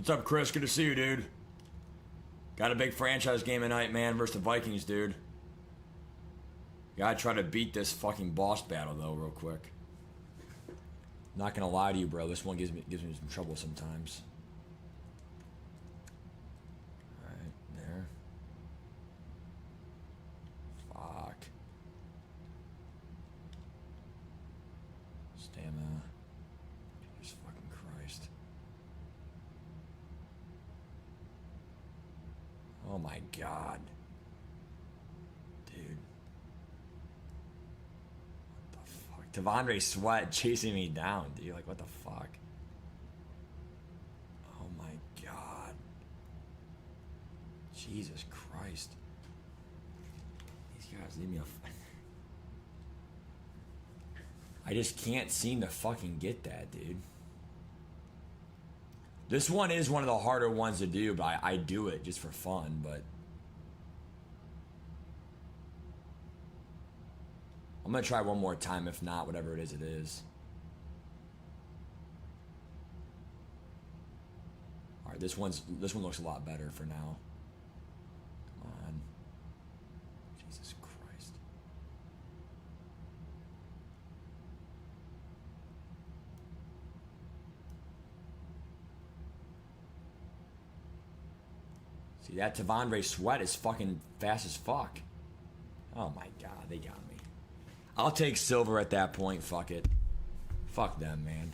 What's up, Chris? Good to see you, dude. Got a big franchise game tonight, man, versus the Vikings, dude. Gotta try to beat this fucking boss battle, though, real quick. Not gonna lie to you, bro. This one gives me some trouble sometimes. Alright, there. Fuck. Stamina. Jesus fucking Christ. Oh my god. Dude. What the fuck? Devondre Sweat chasing me down, dude. Like, what the fuck? Oh my god. Jesus Christ. These guys leave me a... I just can't seem to fucking get that, dude. This one is one of the harder ones to do, but I do it just for fun, but... I'm gonna try one more time. If not, whatever it is, it is. Alright, this one looks a lot better for now. Come on. Jesus Christ. See, that Devondre Sweat is fucking fast as fuck. Oh my god, they got me. I'll take silver at that point. Fuck it. Fuck them, man.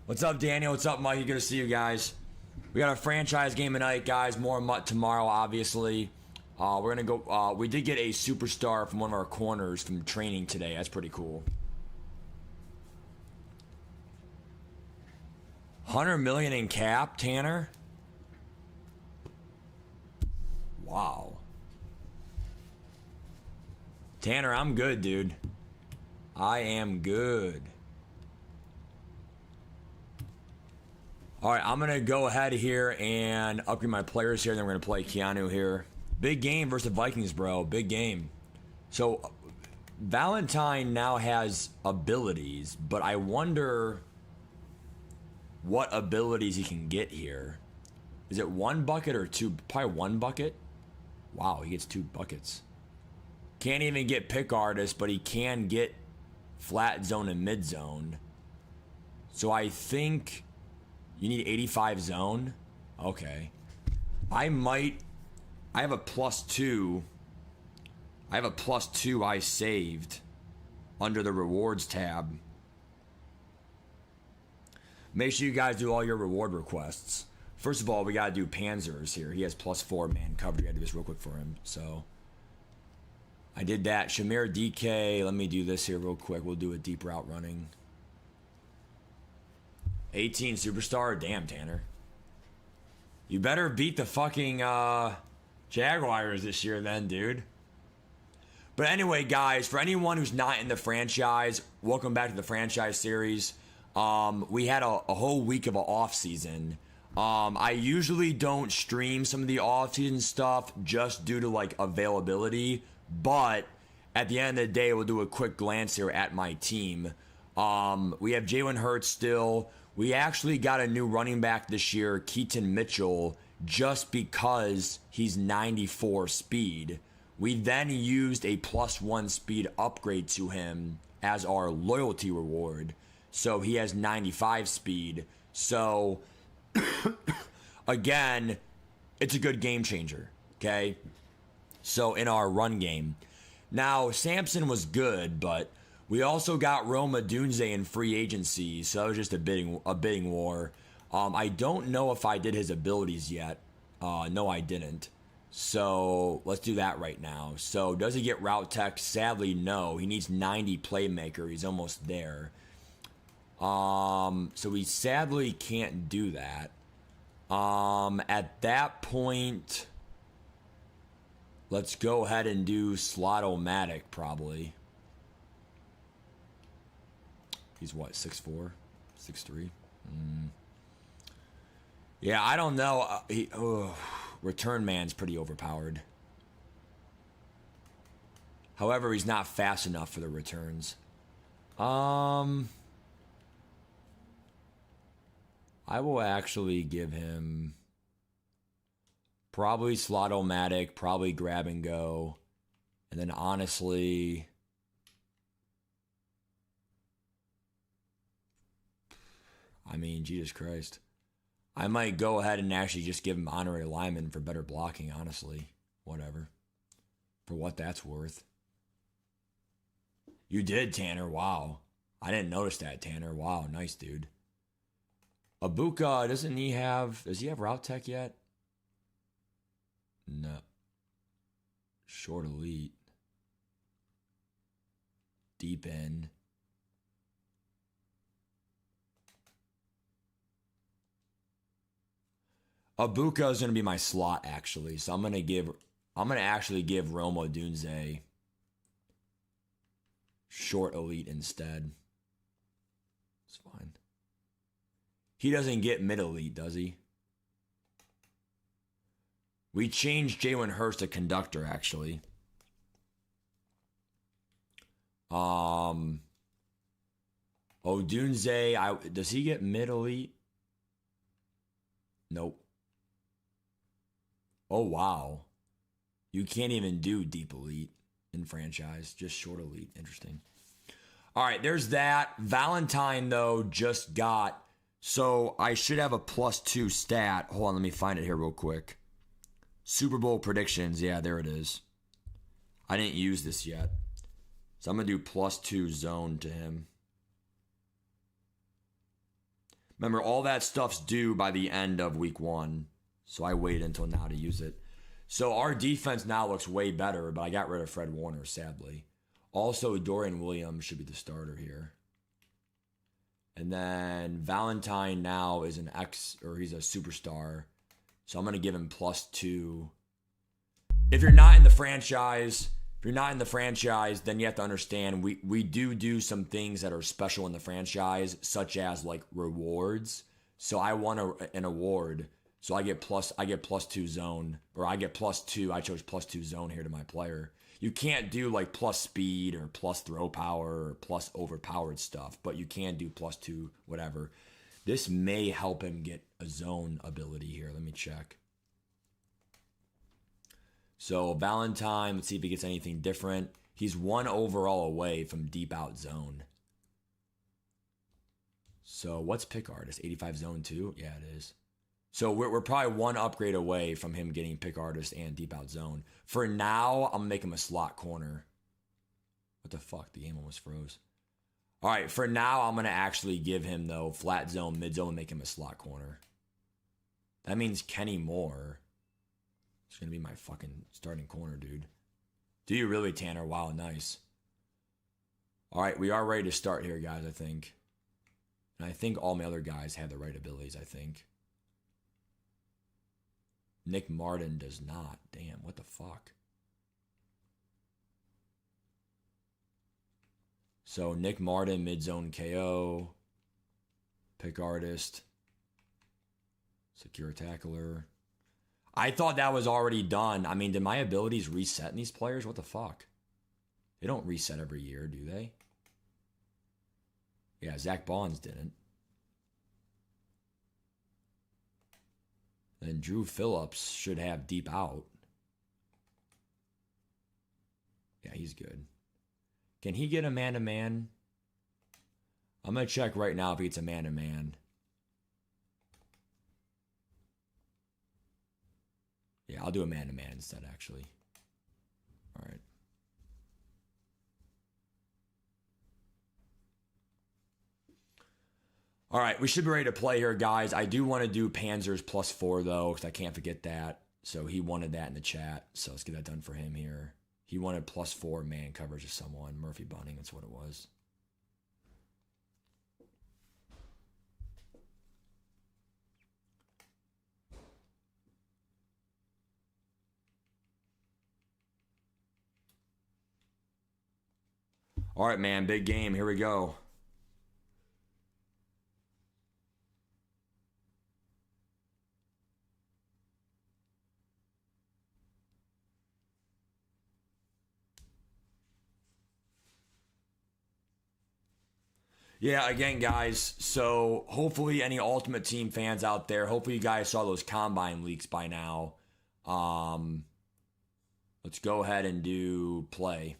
What's up, Daniel? What's up, Mikey? Good to see you guys. We got a franchise game tonight, guys. More MUT tomorrow, obviously. We're gonna go. We did get a superstar from one of our corners from training today. That's pretty cool. 100 million in cap, Tanner. Wow. Tanner, I'm good, dude. I am good. Alright, I'm going to go ahead here and upgrade my players here. Then we're going to play Keanu here. Big game versus the Vikings, bro. Big game. So, Valentine now has abilities, but I wonder what abilities he can get here. Is it one bucket or two? Probably one bucket. Wow, he gets 2 buckets. Can't even get pick artist, but he can get flat zone and mid zone. So I think you need 85 zone. Okay. I have a +2. I have a +2 I saved under the rewards tab. Make sure you guys do all your reward requests. First of all, we got to do Panzers here. He has +4 man coverage. I got to do this real quick for him. So I did that. Shamir DK. Let me do this here real quick. We'll do a deep route running. 18 superstar. Damn, Tanner. You better beat the fucking Jaguars this year then, dude. But anyway, guys, for anyone who's not in the franchise, welcome back to the franchise series. We had a whole week of an off season. I usually don't stream some of the off-season stuff just due to like availability, but at the end of the day, we'll do a quick glance here at my team. We have Jalen Hurts still. We actually got a new running back this year, Keaton Mitchell, just because he's 94 speed. We then used a +1 speed upgrade to him as our loyalty reward. So he has 95 speed. So again, it's a good game changer, okay? So in our run game. Now, Samson was good, but we also got Roma Dunze in free agency, so it was just a bidding war. I don't know if I did his abilities yet. No, I didn't. So let's do that right now. So does he get route tech? Sadly, no. He needs 90 playmaker. He's almost there. So we sadly can't do that. At that point, let's go ahead and do Slot-O-Matic probably. He's what, 6'4", 6'3"? Yeah, I don't know. Return man's pretty overpowered. However, he's not fast enough for the returns. I I will actually give him probably Slot-O-Matic, probably grab and go. And then honestly, I mean, Jesus Christ. I might go ahead and actually just give him honorary lineman for better blocking, honestly. Whatever. For what that's worth. You did, Tanner. Wow. I didn't notice that, Tanner. Wow, nice, dude. Abuka, does he have route tech yet? No. Short elite. Deep end. Abuka is going to be my slot, actually. So I'm going to actually give Romo Dunze short elite instead. It's fine. He doesn't get mid elite, does he? We changed Jalen Hurst to conductor, actually. Dunze, does he get mid elite? Nope. Oh, wow. You can't even do deep elite in franchise, just short elite. Interesting. All right, there's that. Valentine, though, just got, so I should have a +2 stat. Hold on, let me find it here real quick. Super Bowl predictions. Yeah, there it is. I didn't use this yet. So I'm going to do +2 zone to him. Remember, all that stuff's due by the end of week 1. So I waited until now to use it. So our defense now looks way better, but I got rid of Fred Warner, sadly. Also, Dorian Williams should be the starter here. And then Valentine now is he's a superstar. So I'm going to give him +2. If you're not in the franchise, then you have to understand we do some things that are special in the franchise, such as like rewards. So I won an award. So I get +2 zone, or I get +2. I chose +2 zone here to my player. You can't do like plus speed or plus throw power or plus overpowered stuff, but you can do +2 whatever. This may help him get a zone ability here. Let me check. So Valentine, let's see if he gets anything different. He's 1 overall away from deep out zone. So what's pick artist? 85 zone 2? Yeah, it is. So we're probably 1 upgrade away from him getting pick artist and deep out zone. For now, I'm going to make him a slot corner. What the fuck? The game almost froze. All right, for now, I'm going to actually give him, though, flat zone, mid zone, and make him a slot corner. That means Kenny Moore is going to be my fucking starting corner, dude. Do you really, Tanner? Wow, nice. All right, we are ready to start here, guys, I think. And I think all my other guys have the right abilities, I think. Nick Martin does not. Damn, what the fuck? So Nick Martin, mid-zone KO. Pick artist. Secure tackler. I thought that was already done. I mean, did my abilities reset in these players? What the fuck? They don't reset every year, do they? Yeah, Zach Bonds didn't. Then Drew Phillips should have deep out. Yeah, he's good. Can he get a man-to-man? I'm going to check right now if he gets a man-to-man. Yeah, I'll do a man-to-man instead, actually. All right. All right, we should be ready to play here, guys. I do want to do Panzer's +4, though, because I can't forget that. So he wanted that in the chat, so let's get that done for him here. He wanted +4 man coverage of someone. Murphy Bunning, that's what it was. All right, man, big game. Here we go. Yeah, again, guys, so hopefully any Ultimate Team fans out there, hopefully you guys saw those Combine leaks by now. Let's go ahead and do play.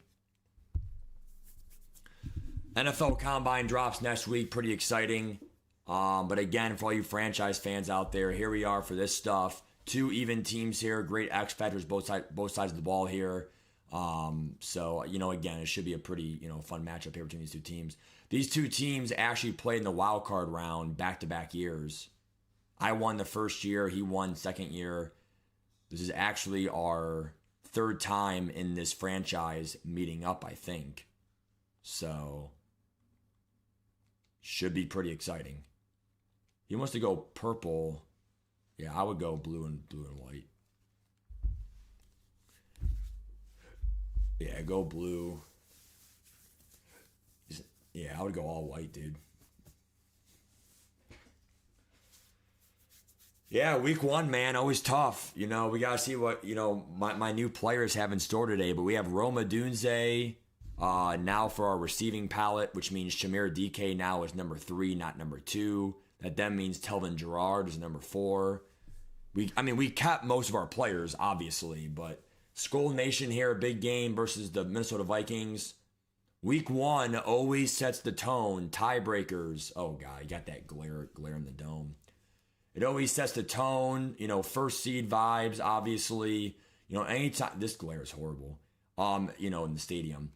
NFL Combine drops next week. Pretty exciting. But again, for all you franchise fans out there, here we are for this stuff. 2 even teams here. Great X factors both sides of the ball here. So, again, it should be a pretty, fun matchup here between these 2 teams. These 2 teams actually played in the wild card round back-to-back years. I won the first year. He won second year. This is actually our 3rd time in this franchise meeting up, I think. So, should be pretty exciting. He wants to go purple. Yeah, I would go blue and white. Yeah, go blue. Yeah, I would go all white, dude. Yeah, week 1, man, always tough. We got to see what, my new players have in store today. But we have Roma Dunze now for our receiving palette, which means Shamir DK now is number 3, not number 2. That then means Telvin Gerard is number 4. We kept most of our players, obviously, but Skull Nation here, a big game versus the Minnesota Vikings. Week 1 always sets the tone. Tiebreakers. Oh, God, you got that glare in the dome. It always sets the tone. First seed vibes, obviously. Anytime. This glare is horrible. In the stadium.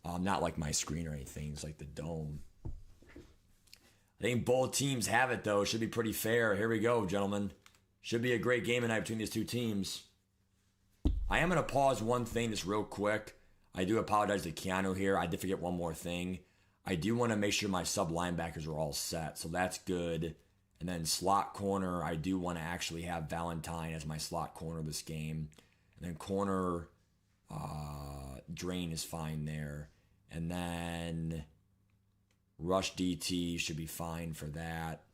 Not like my screen or anything. It's like the dome. I think both teams have it, though. Should be pretty fair. Here we go, gentlemen. Should be a great game tonight between these 2 teams. I am going to pause one thing just real quick. I do apologize to Keanu here. I did forget one more thing. I do want to make sure my sub linebackers are all set, so that's good. And then slot corner, I do want to actually have Valentine as my slot corner this game. And then corner, Drain is fine there. And then rush DT should be fine for that.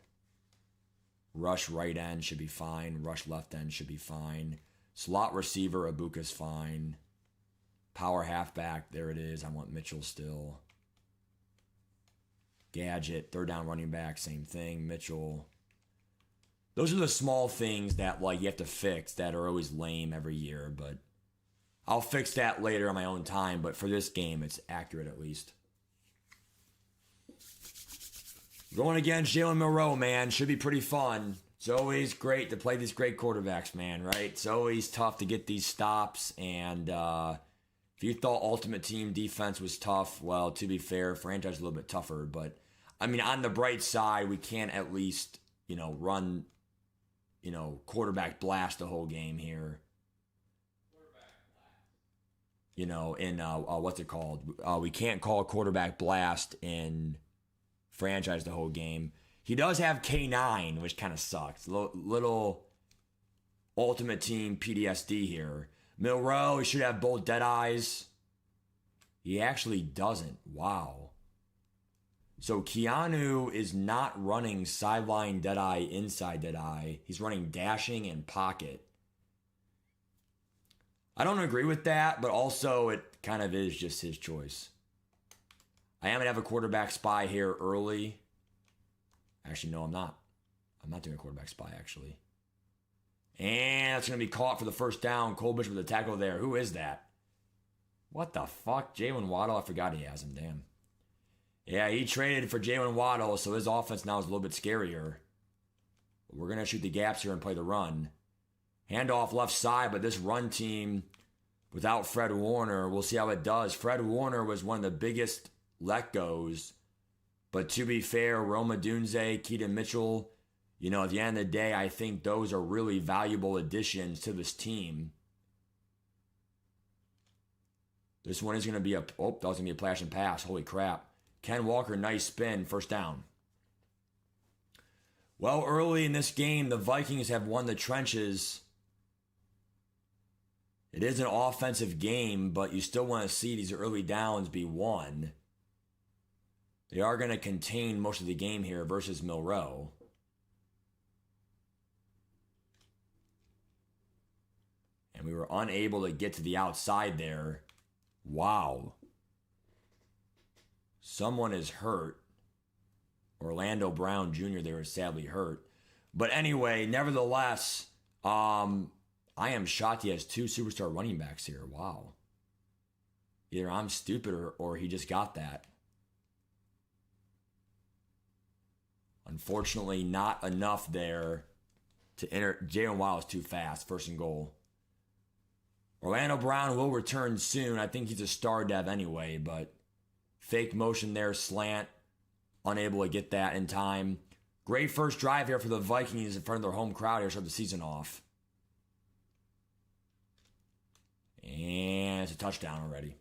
Rush right end should be fine. Rush left end should be fine. Slot receiver, Ibuka's fine. Power halfback, there it is. I want Mitchell still. Gadget, 3rd down running back, same thing. Mitchell. Those are the small things that you have to fix that are always lame every year, but I'll fix that later on my own time. But for this game, it's accurate at least. Going against Jalen MILROE, man, should be pretty fun. It's always great to play these great quarterbacks, man, right? It's always tough to get these stops. And if you thought Ultimate Team defense was tough, well, to be fair, franchise is a little bit tougher. But, on the bright side, we can at least, run, quarterback blast the whole game here. What's it called? We can't call a quarterback blast in franchise the whole game. He does have K9, which kind of sucks. Little Ultimate Team PTSD here. MILROE, he should have both dead eyes. He actually doesn't. Wow. So Keanu is not running sideline dead eye, inside dead eye. He's running dashing and pocket. I don't agree with that, but also it kind of is just his choice. I am going to have a quarterback spy here early. Actually, no, I'm not. I'm not doing a quarterback spy, actually. And that's going to be caught for the first down. Cole Bishop with the tackle there. Who is that? What the fuck? Jalen Waddle? I forgot he has him. Damn. Yeah, he traded for Jalen Waddle, so his offense now is a little bit scarier. But we're going to shoot the gaps here and play the run. Handoff left side, but this run team without Fred Warner, we'll see how it does. Fred Warner was one of the biggest let-goes. But to be fair, Roma Dunze, Keaton Mitchell, at the end of the day, I think those are really valuable additions to this team. This one is going to be that was going to be a flash and pass. Holy crap. Ken Walker, nice spin, first down. Well, early in this game, the Vikings have won the trenches. It is an offensive game, but you still want to see these early downs be won. They are going to contain most of the game here versus MILROE. And we were unable to get to the outside there. Wow. Someone is hurt. Orlando Brown Jr., they were sadly hurt. But anyway, nevertheless, I am shocked he has 2 superstar running backs here. Wow. Either I'm stupid or he just got that. Unfortunately, not enough there to enter. Jalen Waddle is too fast. 1st and goal. Orlando Brown will return soon. I think he's a star dev anyway, but fake motion there, slant. Unable to get that in time. Great first drive here for the Vikings in front of their home crowd here to start the season off. And it's a touchdown already.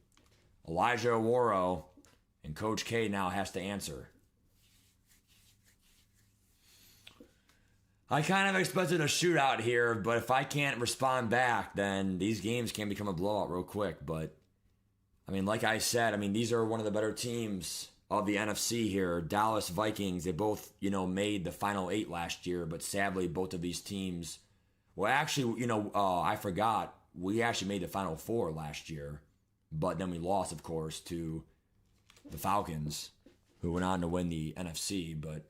Elijah Aworo and Coach K now has to answer. I kind of expected a shootout here, but if I can't respond back, then these games can become a blowout real quick. But, I mean, like I said, I mean, these are one of the better teams of the NFC here. Dallas Vikings, they both, made the final 8 last year, but sadly, both of these teams, well, actually, I forgot, we actually made the final 4 last year, but then we lost, of course, to the Falcons, who went on to win the NFC, but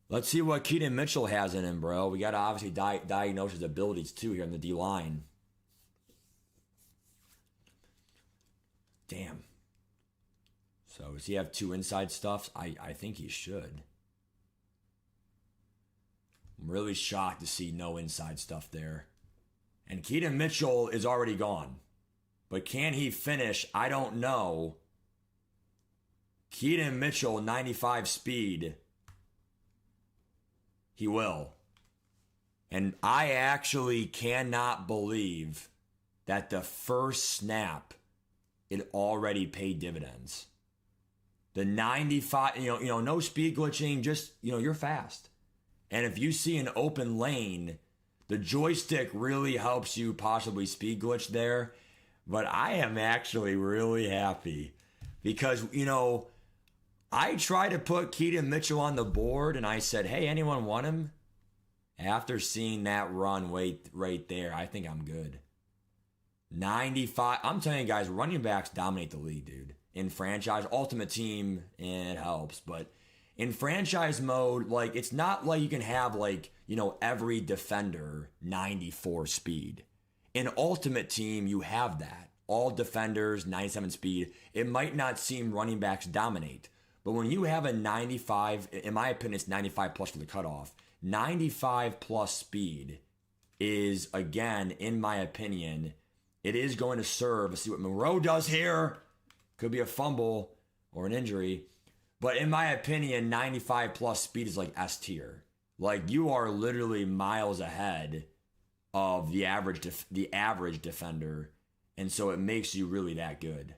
let's see what Keaton Mitchell has in him, bro. We got to obviously diagnose his abilities, too, here in the D-line. Damn. So does he have 2 inside stuffs? I think he should. I'm really shocked to see no inside stuff there. And Keaton Mitchell is already gone. But can he finish? I don't know. Keaton Mitchell, 95 speed. He will. And I actually cannot believe that the first snap, it already paid dividends. The 95, no speed glitching, just, you're fast. And if you see an open lane, the joystick really helps you possibly speed glitch there. But I am actually really happy because, I tried to put Keaton Mitchell on the board and I said, hey, anyone want him? After seeing that run right there, I think I'm good. 95, I'm telling you guys, running backs dominate the league, dude. In franchise, ultimate team, it helps. But in franchise mode, it's not like you can have, every defender 94 speed. In ultimate team, you have that. All defenders, 97 speed. It might not seem running backs dominate. But when you have a 95, in my opinion, it's 95 plus for the cutoff. 95 plus speed is, again, in my opinion, it is going to serve. Let's see what MILROE does here. Could be a fumble or an injury. But in my opinion, 95 plus speed is like S tier. You are literally miles ahead of the average defender. And so it makes you really that good.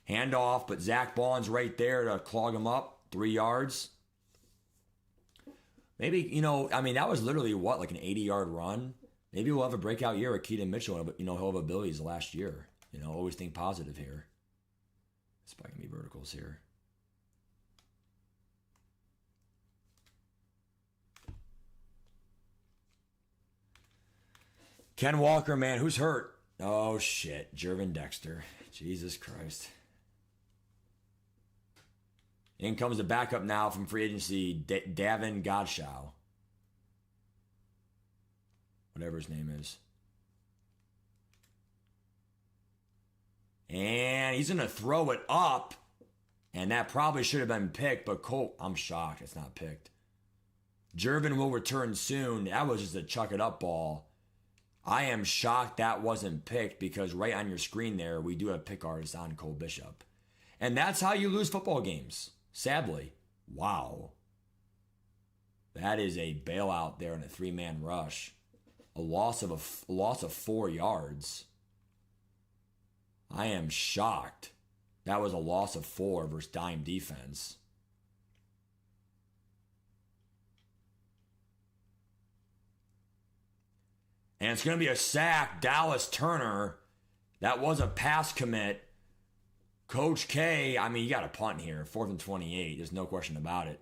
Handoff, but Zach Bond's right there to clog him up. 3 yards. Maybe, that was literally what, an 80-yard run? Maybe we'll have a breakout year with Keaton Mitchell. He'll have abilities last year. Always think positive here. It's probably going to be verticals here. Ken Walker, man, who's hurt? Oh, shit. Jervin Dexter. Jesus Christ. In comes the backup now from free agency, Davin Godchaux. Whatever his name is. And he's going to throw it up. And that probably should have been picked, but Colt, I'm shocked it's not picked. Jervin will return soon. That was just a chuck it up ball. I am shocked that wasn't picked because right on your screen there, we do have pick artists on Cole Bishop. And that's how you lose football games. Sadly. Wow. That is a bailout there in a 3-man rush. A loss of 4 yards. I am shocked. That was a loss of 4 versus dime defense. And it's going to be a sack. Dallas Turner. That was a pass commit. Coach K, you got a punt here. 4th and 28. There's no question about it.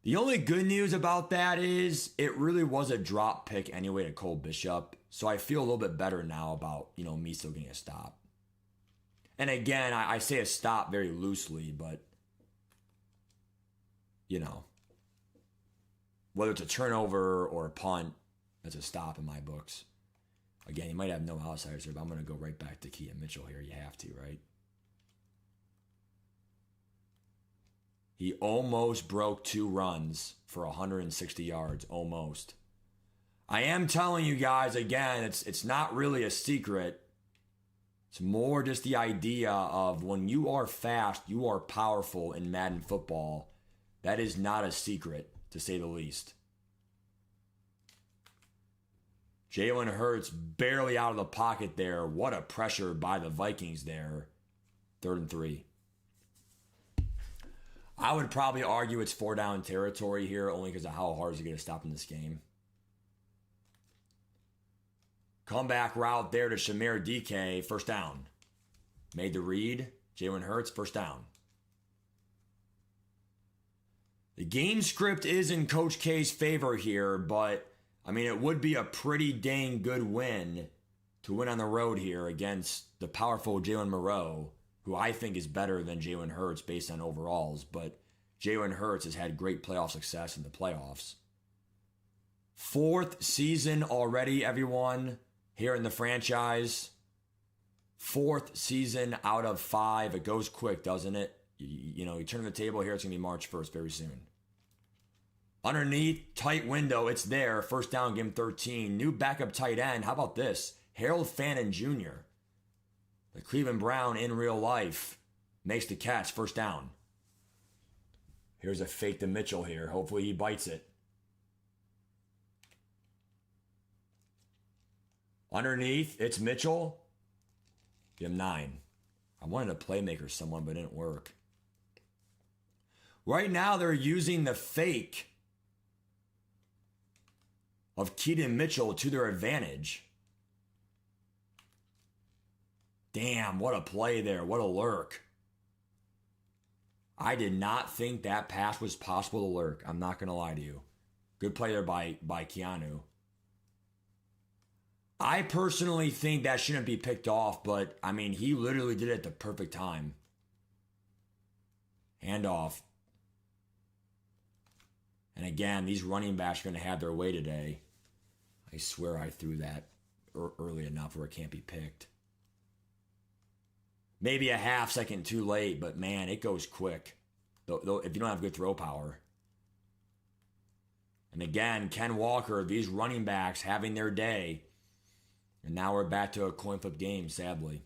The only good news about that is it really was a drop pick anyway to Cole Bishop. So I feel a little bit better now about, me still getting a stop. And again, I say a stop very loosely, but, you know, whether it's a turnover or a punt, that's a stop in my books. Again, you might have no outsiders here, but I'm going to go right back to Keaton Mitchell here. You have to, right? He almost broke 2 runs for 160 yards. Almost. I am telling you guys, again, it's not really a secret. It's more just the idea of when you are fast, you are powerful in Madden football. That is not a secret, to say the least. Jalen Hurts barely out of the pocket there. What a pressure by the Vikings there. 3rd and 3. I would probably argue it's 4-down territory here only because of how hard is it going to stop in this game. Comeback route there to Shamir DK. 1st down. Made the read. Jalen Hurts, 1st down. The game script is in Coach K's favor here, but I mean, it would be a pretty dang good win to win on the road here against the powerful Jalen MILROE, who I think is better than Jalen Hurts based on overalls, but Jalen Hurts has had great playoff success in the playoffs. 4th season already, everyone, here in the franchise. 4th season out of 5. It goes quick, doesn't it? You know, you turn the table here, it's going to be March 1st very soon. Underneath, tight window, it's there. 1st down, game 13. New backup tight end. How about this? Harold Fannin Jr., the Cleveland Brown in real life, makes the catch. 1st down. Here's a fake to Mitchell here. Hopefully he bites it. Underneath, it's Mitchell. Give him 9. I wanted a playmaker someone, but it didn't work. Right now, they're using the fake of Keaton Mitchell to their advantage. Damn, what a play there. What a lurk. I did not think that pass was possible to lurk. I'm not going to lie to you. Good play there by Keanu. I personally think that shouldn't be picked off, but, I mean, he literally did it at the perfect time. Handoff. And again, these running backs are going to have their way today. I swear I threw that early enough where it can't be picked. Maybe a half second too late, but man, it goes quick. Though if you don't have good throw power. And again, Ken Walker, these running backs having their day. And now we're back to a coin flip game, sadly.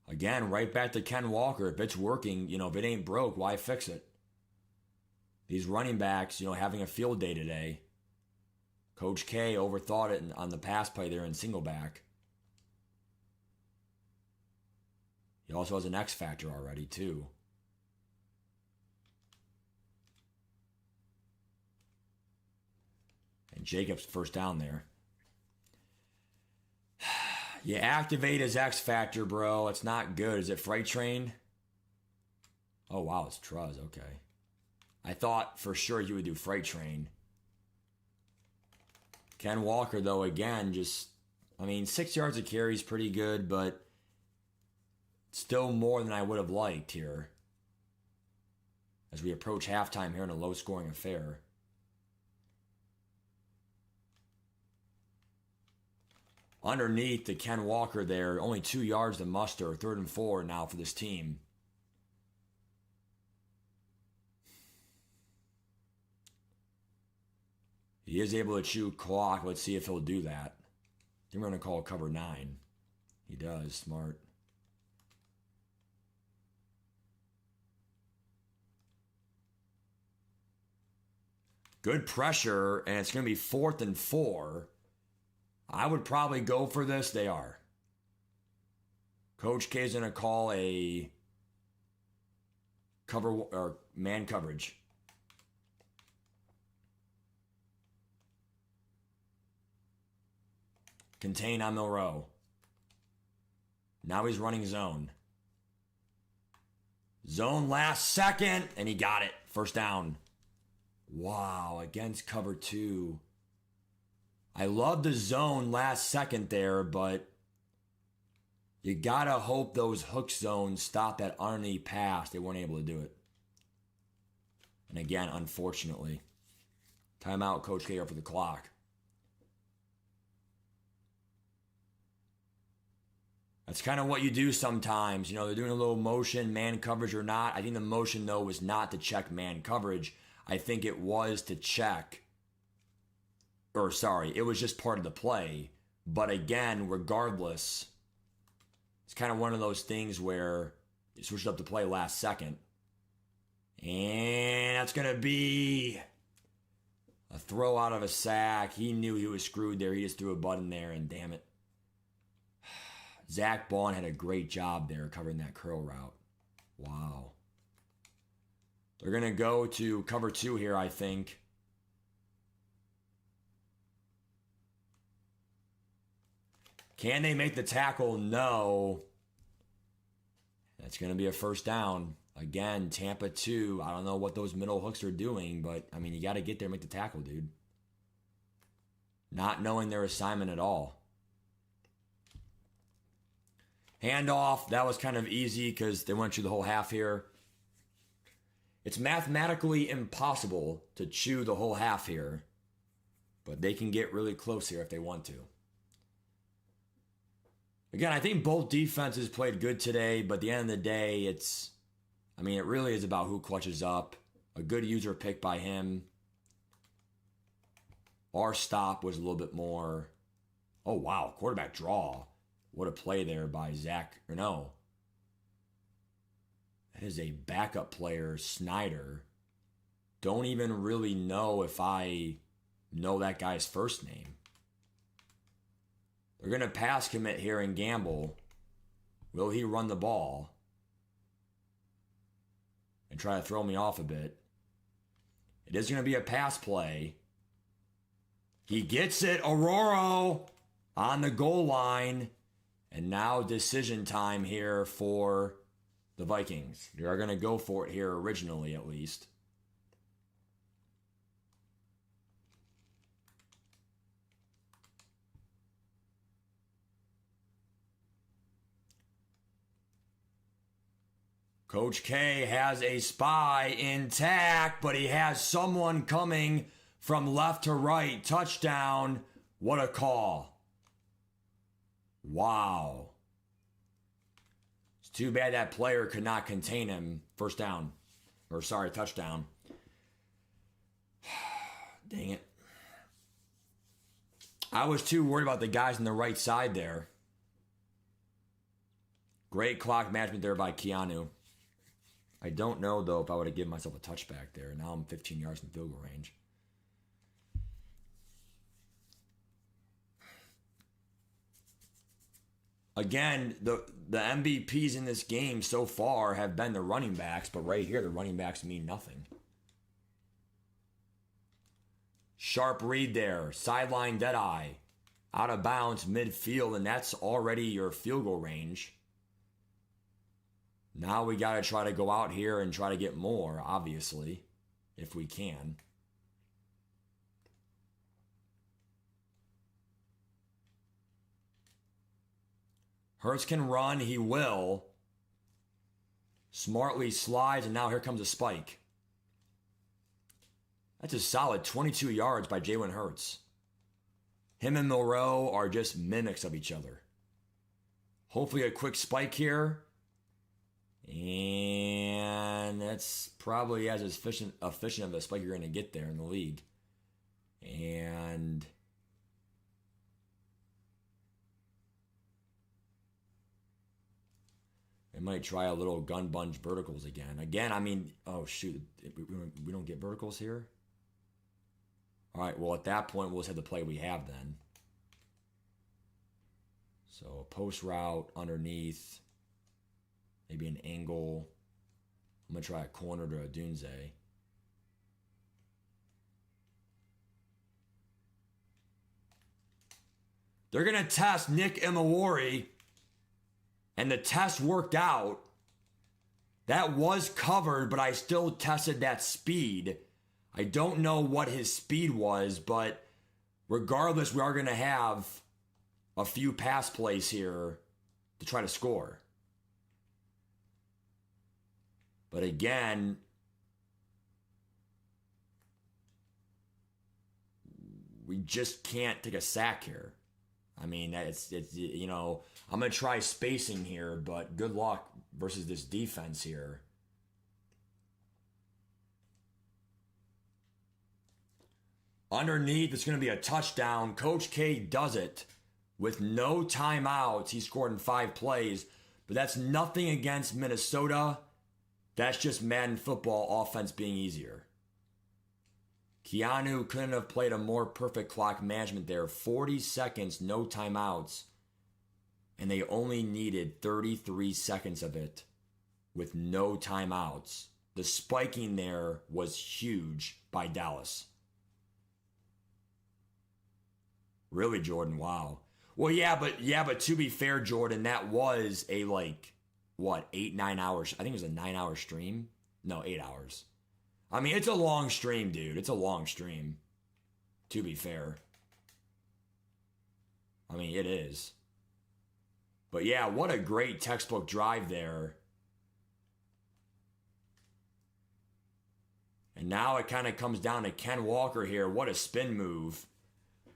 Again, right back to Ken Walker. If it's working, you know, if it ain't broke, why fix it? These running backs, you know, having a field day today. Coach K overthought it on the pass play there in single back. He also has an X factor already, too. And Jacobs 1st down there. You activate his X Factor, bro. It's not good. Is it Freight Train? Oh, wow. It's Truz. Okay. I thought for sure you would do Freight Train. Ken Walker, though, again, just, I mean, 6 yards of carry is pretty good, but still more than I would have liked here as we approach halftime here in a low-scoring affair. Underneath the Ken Walker there, only 2 yards to muster. 3rd and 4 now for this team. He is able to chew clock. Let's see if he'll do that. I think we're going to call cover 9. He does. Smart. Good pressure, and it's going to be 4th and 4. I would probably go for this. They are. Coach K is going to call a cover or man coverage. Contain on MILROE. Now he's running zone. Zone last second, and he got it. 1st down. Wow, against cover 2. I love the zone last second there, but you gotta hope those hook zones stop that underneath pass. They weren't able to do it. And again, unfortunately. Timeout, Coach K for the clock. That's kind of what you do sometimes. You know, they're doing a little motion, man coverage or not. I think the motion, though, was not to check man coverage. I think it was to check. Or, sorry, it was just part of the play. But again, regardless, it's kind of one of those things where you switched up the play last second. And that's going to be a throw out of a sack. He knew he was screwed there. He just threw a button there, and damn it. Zach Bond had a great job there covering that curl route. Wow. They're going to go to cover 2 here, I think. Can they make the tackle? No. That's going to be a first down. Again, Tampa 2. I don't know what those middle hooks are doing, but, I mean, you got to get there and make the tackle, dude. Not knowing their assignment at all. Handoff, that was kind of easy because they went through the whole half here. It's mathematically impossible to chew the whole half here, but they can get really close here if they want to. Again, I think both defenses played good today, but at the end of the day, it really is about who clutches up. A good user pick by him. Our stop was a little bit more, oh wow, quarterback draw. What a play there by Zach, or no. That is a backup player, Snyder. Don't even really know if I know that guy's first name. They're going to pass commit here and gamble. Will he run the ball? And try to throw me off a bit. It is going to be a pass play. He gets it. Aurora on the goal line. And now decision time here for the Vikings. They are going to go for it here originally, at least. Coach K has a spy intact, but he has someone coming from left to right. Touchdown. What a call. Wow. It's too bad that player could not contain him. First down. Or sorry, touchdown. Dang it. I was too worried about the guys on the right side there. Great clock management there by Keanu. I don't know, though, if I would have given myself a touchback there. Now I'm 15 yards from field goal range. Again, the MVPs in this game so far have been the running backs, but right here, the running backs mean nothing. Sharp read there. Sideline deadeye. Out of bounds, midfield, and that's already your field goal range. Now we got to try to go out here and try to get more, obviously, if we can. Hurts can run. He will. Smartly slides, and now here comes a spike. That's a solid 22 yards by Jalen Hurts. Him and MILROE are just mimics of each other. Hopefully a quick spike here. And that's probably as efficient of a spike you're going to get there in the league. And they might try a little gun bunch verticals again. Again, I mean, oh shoot, we don't get verticals here? All right, well at that point, we'll just have the play we have then. So post route underneath. Maybe an angle. I'm going to try a corner to a Dunze. They're going to test Nick Imawari. And the test worked out. That was covered, but I still tested that speed. I don't know what his speed was, but regardless, we are going to have a few pass plays here to try to score. But again, we just can't take a sack here. I mean, it's you know, I'm going to try spacing here, but good luck versus this defense here. Underneath, it's going to be a touchdown. Coach K does it with no timeouts. He scored in 5 plays, but that's nothing against Minnesota. That's just Madden football offense being easier. Keanu couldn't have played a more perfect clock management there. 40 seconds, no timeouts. And they only needed 33 seconds of it with no timeouts. The spiking there was huge by Dallas. Really, Jordan? Wow. Well, yeah, but to be fair, Jordan, that was a 8-9 hours. I think it was a 9-hour stream. No, 8 hours. I mean, it's a long stream, dude. It's a long stream. To be fair. I mean, it is. But yeah, what a great textbook drive there. And now it kind of comes down to Ken Walker here. What a spin move.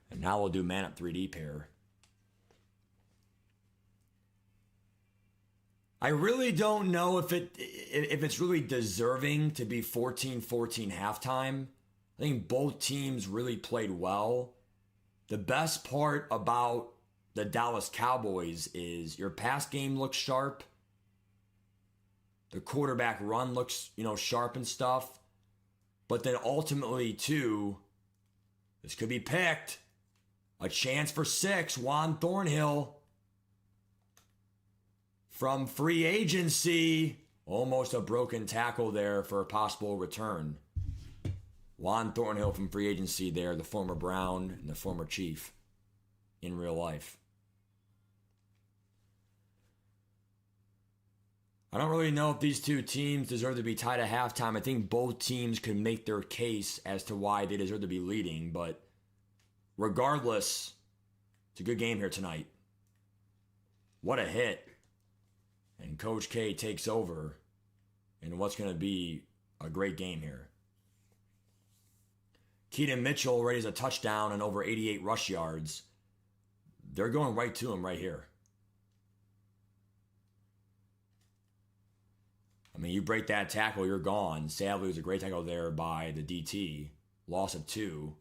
And now we'll do man up 3D pair. I really don't know if it's really deserving to be 14-14 halftime. I think both teams really played well. The best part about the Dallas Cowboys is your pass game looks sharp. The quarterback run looks, sharp and stuff. But then ultimately, too, this could be picked. A chance for 6, Juan Thornhill. From free agency, almost a broken tackle there for a possible return. Juan Thornhill from free agency there, the former Brown and the former Chief in real life. I don't really know if these two teams deserve to be tied at halftime. I think both teams could make their case as to why they deserve to be leading, but regardless, it's a good game here tonight. What a hit. And Coach K takes over in what's going to be a great game here. Keaton Mitchell already has a touchdown and over 88 rush yards. They're going right to him right here. I mean, you break that tackle, you're gone. Sadly, it was a great tackle there by the DT. Loss of 2.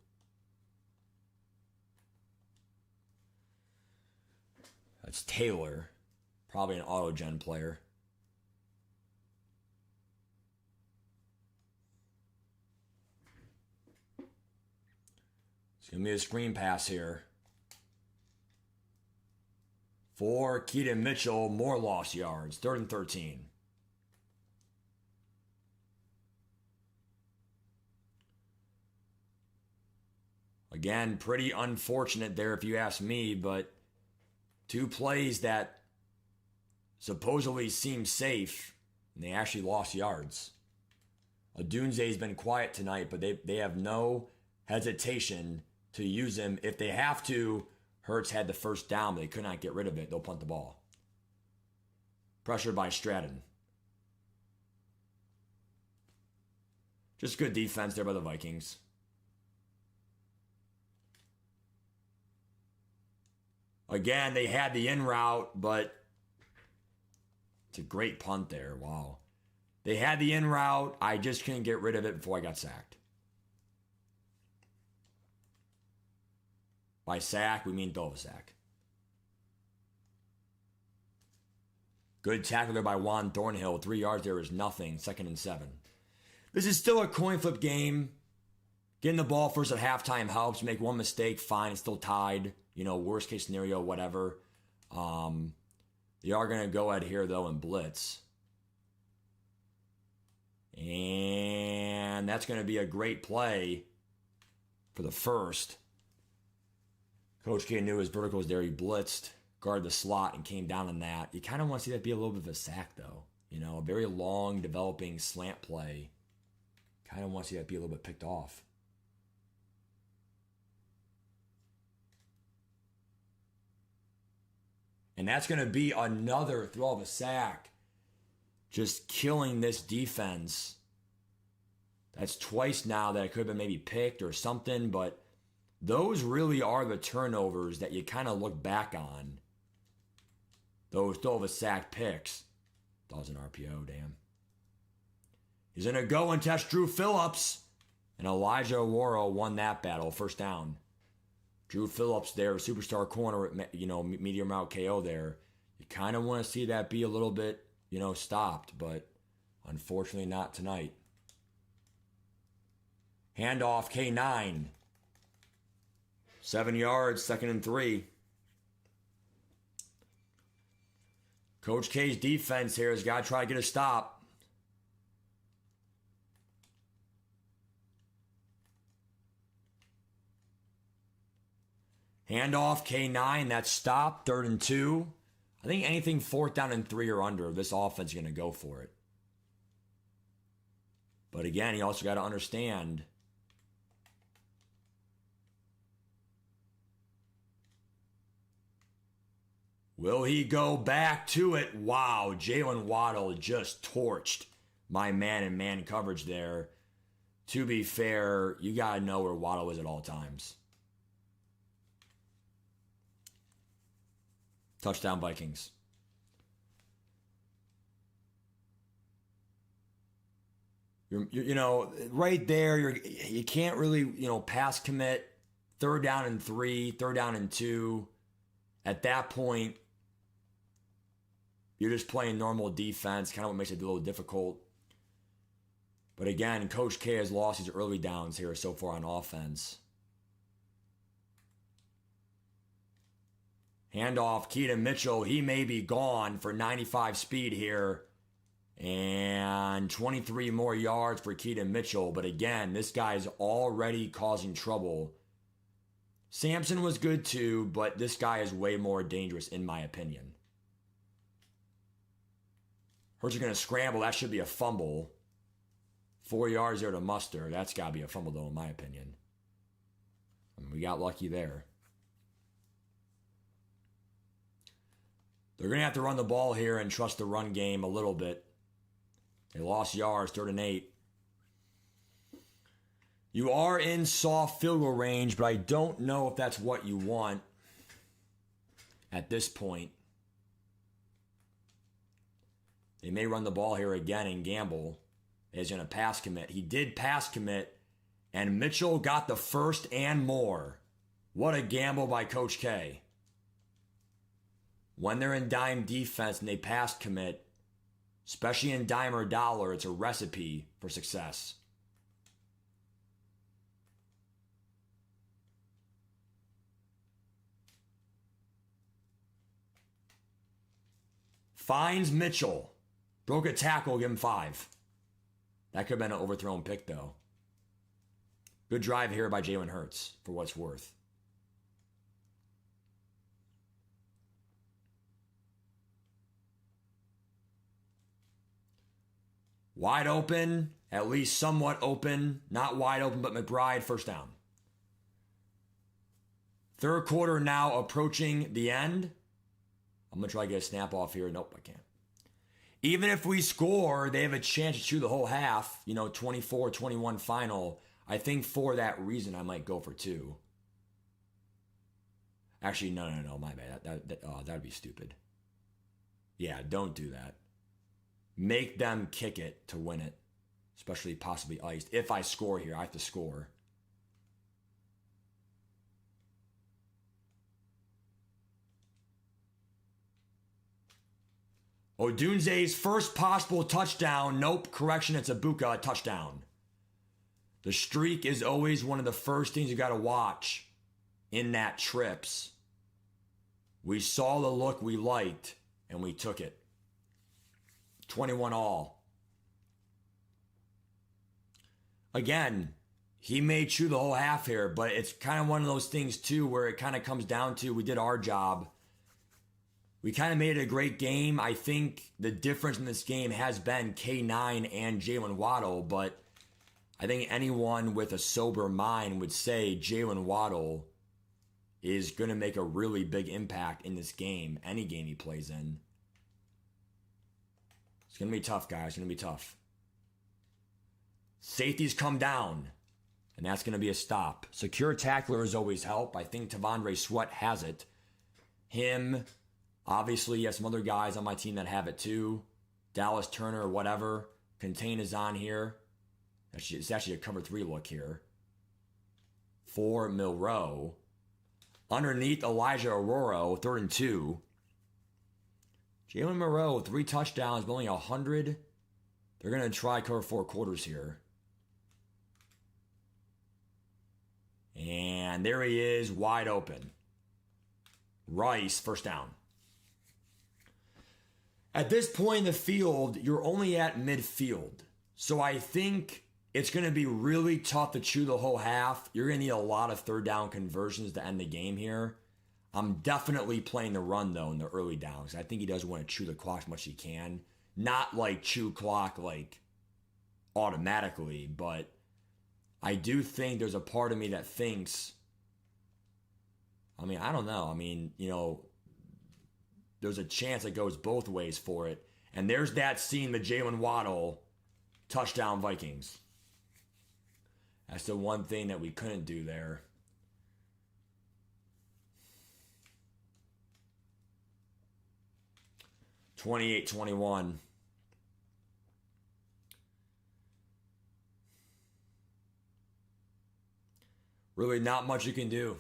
That's Taylor. Probably an auto-gen player. It's going to be a screen pass here. For Keaton Mitchell, more lost yards. 3rd and 13. Again, pretty unfortunate there if you ask me, but 2 plays that supposedly seem safe, and they actually lost yards. Odunze's been quiet tonight, but they have no hesitation to use him. If they have to, Hurts had the first down, but they could not get rid of it. They'll punt the ball. Pressured by Stratton. Just good defense there by the Vikings. Again, they had the in route, but it's a great punt there. Wow. They had the in route. I just couldn't get rid of it before I got sacked. By sack, we mean throw a sack. Good tackle there by Juan Thornhill. 3 yards there is nothing. 2nd and 7. This is still a coin flip game. Getting the ball first at halftime helps. Make one mistake, fine. It's still tied. Worst case scenario, whatever. They are going to go ahead here, though, and blitz. And that's going to be a great play for the first. Coach K knew his vertical was there. He blitzed, guarded the slot, and came down on that. You kind of want to see that be a little bit of a sack, though. A very long, developing slant play. Kind of want to see that be a little bit picked off. And that's going to be another throw of a sack. Just killing this defense. That's twice now that it could have been maybe picked or something, but those really are the turnovers that you kind of look back on. Those throw of a sack picks. That was an RPO, damn. He's going to go and test Drew Phillips. And Elijah Aworo won that battle, first down. Drew Phillips there, superstar corner, medium route KO there. You kind of want to see that be a little bit, stopped, but unfortunately not tonight. Handoff, K9. 7 yards, 2nd and 3. Coach K's defense here has got to try to get a stop. Handoff, K9, that's stopped, 3rd and 2. I think anything 4th down and 3 or under, this offense is going to go for it. But again, you also got to understand, will he go back to it? Wow, Jalen Waddle just torched my man in man coverage there. To be fair, you got to know where Waddle is at all times. Touchdown Vikings. Right there, you can't really, pass commit. 3rd down and 3, 3rd down and 2. At that point, you're just playing normal defense, kind of what makes it a little difficult. But again, Coach K has lost his early downs here so far on offense. Handoff, Keaton Mitchell. He may be gone for 95 speed here. And 23 more yards for Keaton Mitchell. But again, this guy's already causing trouble. Sampson was good too, but this guy is way more dangerous in my opinion. Hurts are going to scramble. That should be a fumble. 4 yards there to Muster. That's got to be a fumble though in my opinion. We got lucky there. They're going to have to run the ball here and trust the run game a little bit. They lost yards, 3rd and 8. You are in soft field goal range, but I don't know if that's what you want at this point. They may run the ball here again and gamble. He's going to pass commit. He did pass commit, and Mitchell got the first and more. What a gamble by Coach K. When they're in dime defense and they pass commit, especially in dime or dollar, it's a recipe for success. Finds Mitchell. Broke a tackle, give him 5. That could have been an overthrown pick, though. Good drive here by Jalen Hurts, for what it's worth. Wide open, at least somewhat open. Not wide open, but McBride, first down. 3rd quarter now approaching the end. I'm going to try to get a snap off here. Nope, I can't. Even if we score, they have a chance to chew the whole half. 24-21 final. I think for that reason, I might go for 2. Actually, no, my bad. That'd be stupid. Yeah, don't do that. Make them kick it to win it. Especially possibly iced. If I score here, I have to score. Odunze's first possible touchdown. Nope, correction, it's a Buka touchdown. The streak is always one of the first things you got to watch in that trips. We saw the look we liked, and we took it. 21 all. Again, he may chew the whole half here, but it's kind of one of those things too where it kind of comes down to we did our job. We kind of made it a great game. I think the difference in this game has been K9 and Jalen Waddle, but I think anyone with a sober mind would say Jalen Waddle is going to make a really big impact in this game, any game he plays in. It's going to be tough, guys. It's going to be tough. Safeties come down, and that's going to be a stop. Secure tacklers always help. I think Tavondre Sweat has it. Him, obviously, you have some other guys on my team that have it too. Dallas Turner or whatever. Contain is on here. It's actually a cover 3 look here. For MILROE. Underneath Elijah Aurora, 3rd and 2. Jalen MILROE, 3 touchdowns, but only 100. They're going to try cover 4 quarters here. And there he is, wide open. Rice, first down. At this point in the field, you're only at midfield. So I think it's going to be really tough to chew the whole half. You're going to need a lot of 3rd down conversions to end the game here. I'm definitely playing the run, though, in the early downs. I think he does want to chew the clock as much as he can. Not like chew clock like automatically, but I do think there's a part of me that thinks, I don't know. There's a chance it goes both ways for it. And there's that scene with Jalen Waddle, touchdown Vikings. That's the one thing that we couldn't do there. (28-21). Really not much you can do.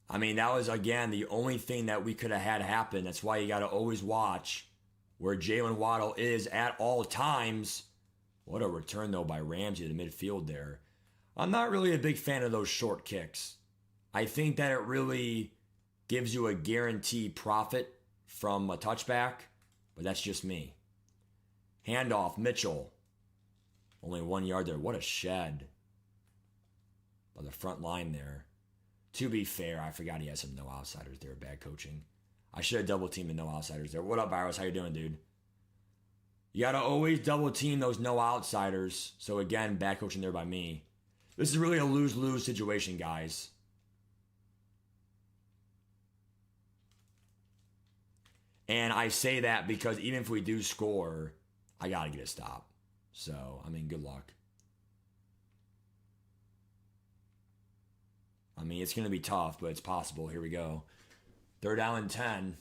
That was, again, the only thing that we could have had happen. That's why you got to always watch where Jalen Waddle is at all times. What a return, though, by Ramsey to the midfield there. I'm not really a big fan of those short kicks. I think that it really gives you a guaranteed profit from a touchback, but that's just me. Handoff, Mitchell. Only 1 yard there. What a shed by the front line there. To be fair, I forgot he has some no outsiders there. Bad coaching. I should have double teamed the no outsiders there. What up, Virus? How you doing, dude? You got to always double team those no outsiders. So again, bad coaching there by me. This is really a lose-lose situation, guys. And I say that because even if we do score, I got to get a stop. So, good luck. It's going to be tough, but it's possible. Here we go. 3rd down and 10.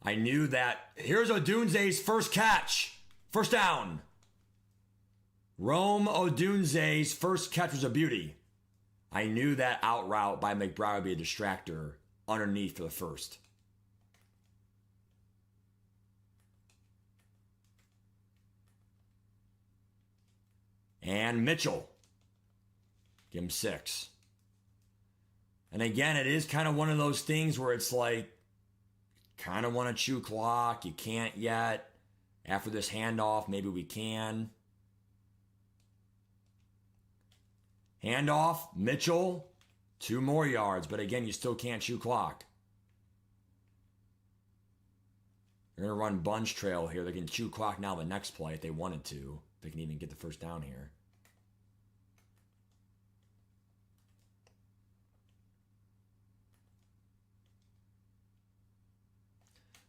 I knew that. Here's Odunze's first catch. First down. Rome Odunze's first catch was a beauty. I knew that out route by McBride would be a distractor underneath for the first. And Mitchell. Give him 6. And again, it is kind of one of those things where it's like, kind of want to chew clock. You can't yet. After this handoff, maybe we can. Handoff, Mitchell. 2 more yards, but again, you still can't chew clock. They're going to run bunch trail here. They can chew clock now the next play if they wanted to. If they can even get the first down here.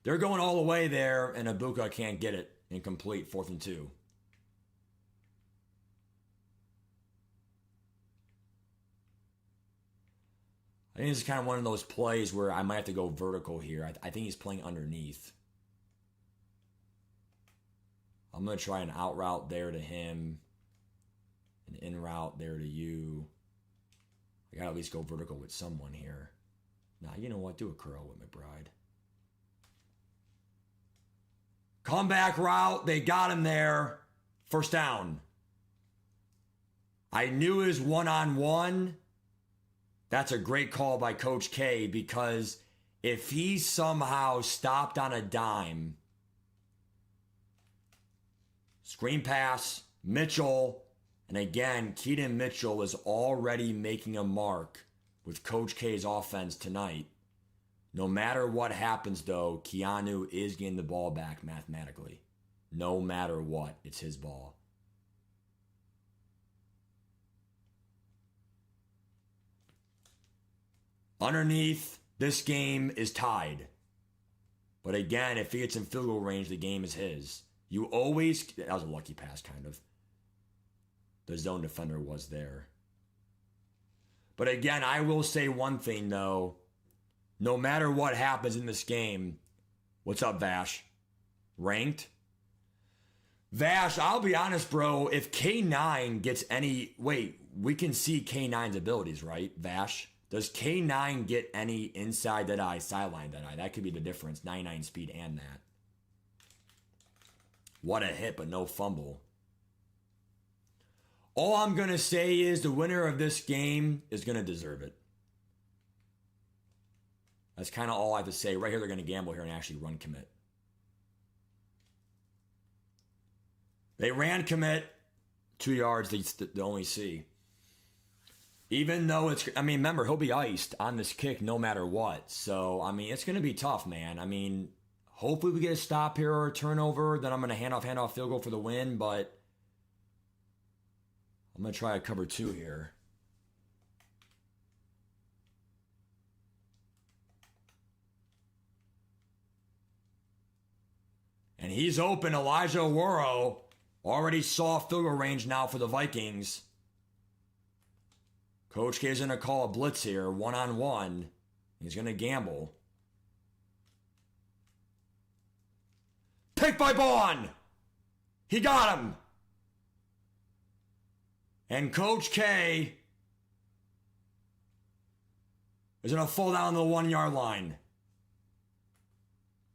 They're going all the way there, and Ibuka can't get it. Incomplete, 4th and 2. I think this is kind of one of those plays where I might have to go vertical here. I think he's playing underneath. I'm going to try an out route there to him. An in route there to you. I got to at least go vertical with someone here. Nah, you know what? Do a curl with McBride. Comeback route. They got him there. First down. I knew his one-on-one. That's a great call by Coach K, because if he somehow stopped on a dime, screen pass, Mitchell, and again, Keaton Mitchell is already making a mark with Coach K's offense tonight. No matter what happens, though, Keanu is getting the ball back mathematically. No matter what, it's his ball. Underneath, this game is tied. But again, if he gets in field goal range, the game is his. You always... That was a lucky pass, kind of. The zone defender was there. But again, I will say one thing, though. No matter what happens in this game... What's up, Vash? Ranked? Vash, I'll be honest, bro. If K9 gets any... Wait, we can see K9's abilities, right, Vash? Does K9 get any inside that eye, sideline that eye? That could be the difference. 99 speed and that. What a hit, but no fumble. All I'm going to say is the winner of this game is going to deserve it. That's kind of all I have to say. Right here, they're going to gamble here and actually run commit. They ran commit. 2 yards, they only see. Even though it's, I mean, remember, he'll be iced on this kick no matter what. So, I mean, it's going to be tough, man. I mean, hopefully we get a stop here or a turnover. Then I'm going to hand off field goal for the win. But I'm going to try a cover 2 here. And he's open. Elijah Oworo already saw field goal range now for the Vikings. Coach K is going to call a blitz here, one-on-one. He's going to gamble. Pick by Bond! He got him! And Coach K is going to fall down the 1 yard line.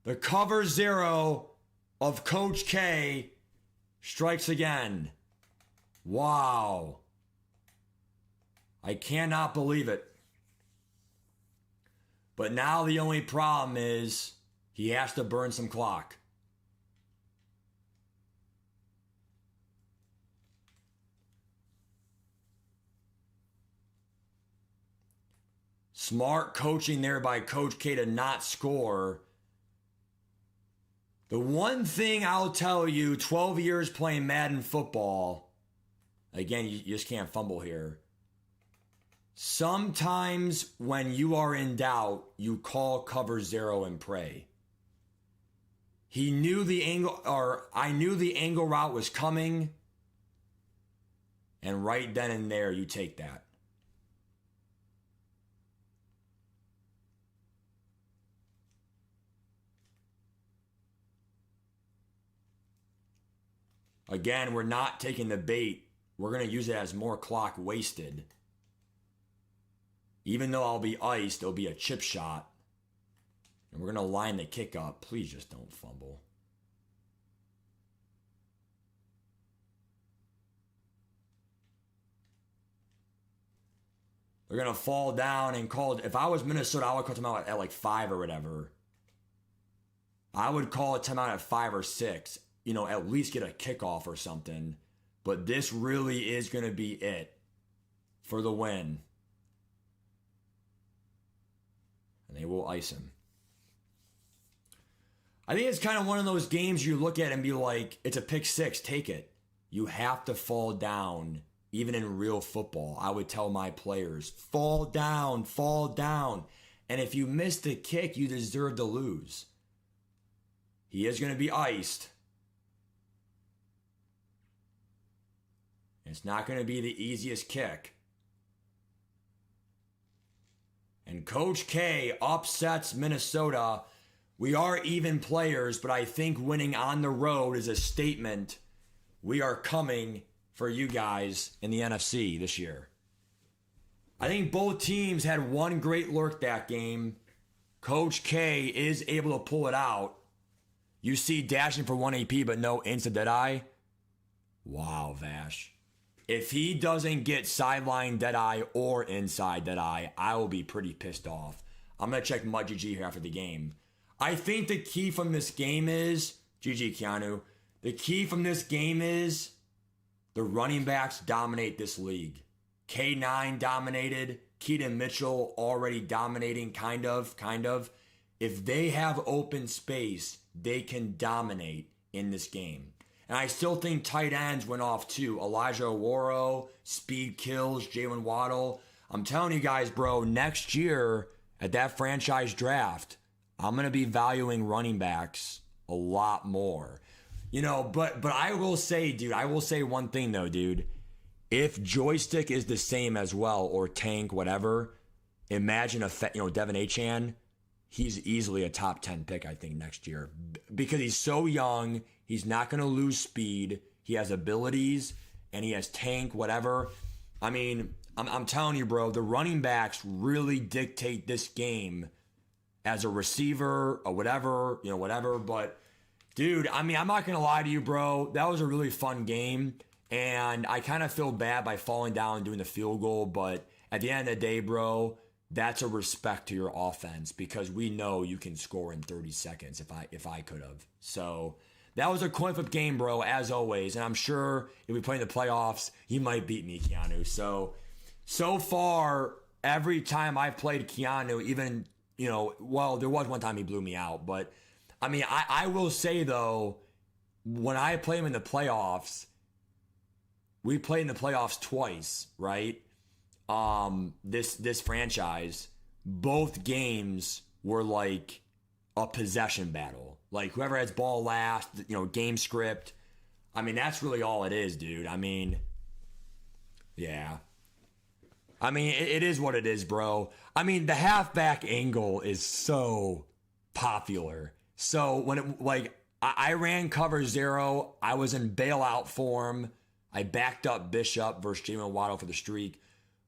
The cover 0 of Coach K strikes again. Wow. I cannot believe it. But now the only problem is he has to burn some clock. Smart coaching there by Coach K to not score. The one thing I'll tell you, 12 years playing Madden football, again, you just can't fumble here. Sometimes when you are in doubt, you call cover 0 and pray. He knew the angle, or I knew the angle route was coming. And right then and there, you take that. Again, we're not taking the bait. We're going to use it as more clock wasted. Even though I'll be iced, it'll be a chip shot. And we're going to line the kick up. Please just don't fumble. They're going to fall down and call. If I was Minnesota, I would call timeout at like 5 or whatever. I would call a timeout at 5 or 6. You know, at least get a kickoff or something. But this really is going to be it for the win. And they will ice him. I think it's kind of one of those games you look at and be like, it's a pick 6, take it. You have to fall down, even in real football. I would tell my players, fall down, fall down. And if you miss the kick, you deserve to lose. He is going to be iced. It's not going to be the easiest kick. And Coach K upsets Minnesota. We are even players, but I think winning on the road is a statement. We are coming for you guys in the NFC this year. I think both teams had one great lurk that game. Coach K is able to pull it out. You see dashing for 1 AP, but no instant deadeye. Wow, Vash. If he doesn't get sideline deadeye or inside deadeye, I will be pretty pissed off. I'm going to check Mud GG here after the game. I think the key from this game is, GG Keanu, the key from this game is the running backs dominate this league. K9 dominated, Keaton Mitchell already dominating, kind of. If they have open space, they can dominate in this game. And I still think tight ends went off too. Elijah Oworo, speed kills, Jalen Waddle. I'm telling you guys, bro, next year at that franchise draft, I'm going to be valuing running backs a lot more. You know, but I will say, dude, I will say one thing though, dude. If Joystick is the same as well, or Tank, whatever, imagine Devin Achane, he's easily a top 10 pick, I think, next year. Because he's so young, he's not going to lose speed, he has abilities, and he has Tank, whatever. I mean, I'm telling you, bro, the running backs really dictate this game as a receiver or whatever, whatever. But, dude, I mean, I'm not going to lie to you, bro. That was a really fun game. And I kind of feel bad by falling down and doing the field goal. But at the end of the day, bro, that's a respect to your offense, because we know you can score in 30 seconds if I could have. So that was a coin flip game, bro, as always. And I'm sure if we play in the playoffs, he might beat me, Keanu. So far, every time I've played Keanu, even, well, there was one time he blew me out. But, I mean, I will say, though, when I play him in the playoffs, we played in the playoffs twice, right? This franchise, both games were like a possession battle. Like whoever has ball last, game script. I mean, that's really all it is, dude. I mean, yeah. I mean, it is what it is, bro. I mean, the halfback angle is so popular. So when I ran cover 0, I was in bailout form. I backed up Bishop versus Jalen Waddle for the streak.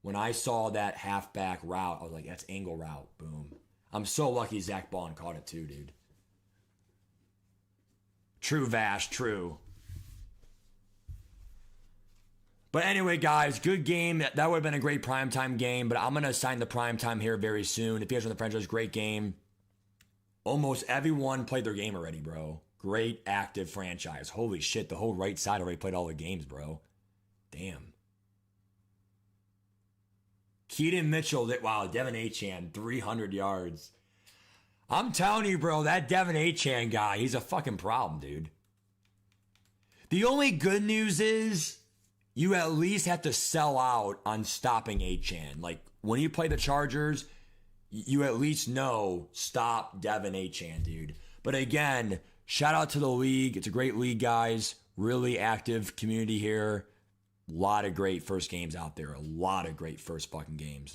When I saw that halfback route, I was like, that's angle route. Boom. I'm so lucky Zach Bond caught it too, dude. True, Vash, true. But anyway, guys, good game. That would have been a great primetime game, but I'm going to assign the primetime here very soon. If you guys are in the franchise, great game. Almost everyone played their game already, bro. Great active franchise. Holy shit, the whole right side already played all the games, bro. Damn. Keaton Mitchell, wow, Devin Achane, 300 yards. I'm telling you, bro, that Devin Achane guy, he's a fucking problem, dude. The only good news is you at least have to sell out on stopping Achane. Like, when you play the Chargers, you at least know, stop Devin Achane, dude. But again, shout out to the league. It's a great league, guys. Really active community here. A lot of great first games out there. A lot of great first fucking games.